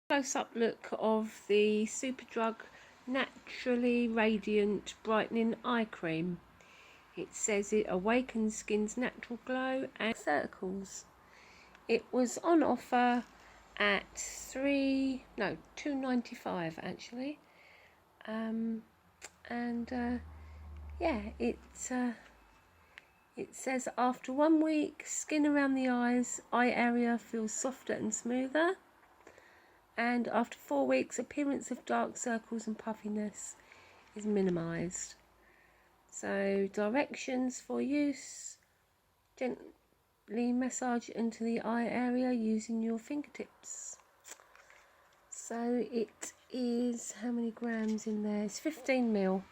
Close-up look of the Superdrug Naturally Radiant Brightening Eye Cream. It says it awakens skin's natural glow and circles. It was on offer at £2.95 actually. Yeah, it says after 1 week, skin around the eyes, eye area feels softer and smoother. And after 4 weeks, appearance of dark circles and puffiness is minimised. So directions for use: gently massage into the eye area using your fingertips. So it is, how many grams in there? It's 15 ml.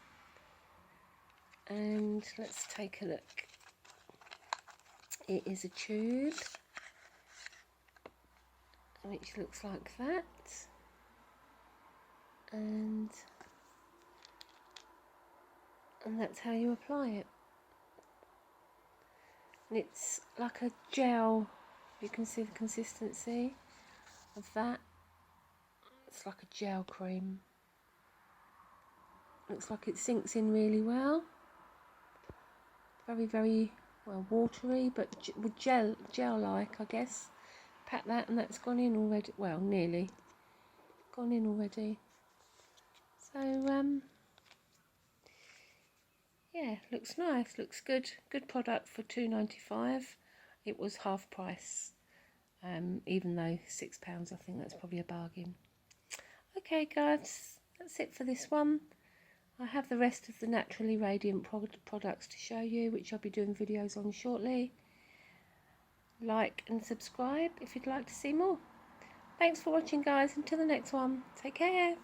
And let's take a look. It is a tube, which looks like that, and that's how you apply it. And it's like a gel. You can see the consistency of that. It's like a gel cream. Looks like it sinks in really well. Very well watery, but with gel-like, I guess. Pat that, and that's gone in already. Well, nearly gone in already. So yeah, looks nice, looks good. Good product for £2.95. It was half price, even though £6, I think that's probably a bargain. Okay guys, that's it for this one. I have the rest of the Naturally Radiant products to show you, which I'll be doing videos on shortly. Like and subscribe if you'd like to see more. Thanks for watching guys, until the next one, take care.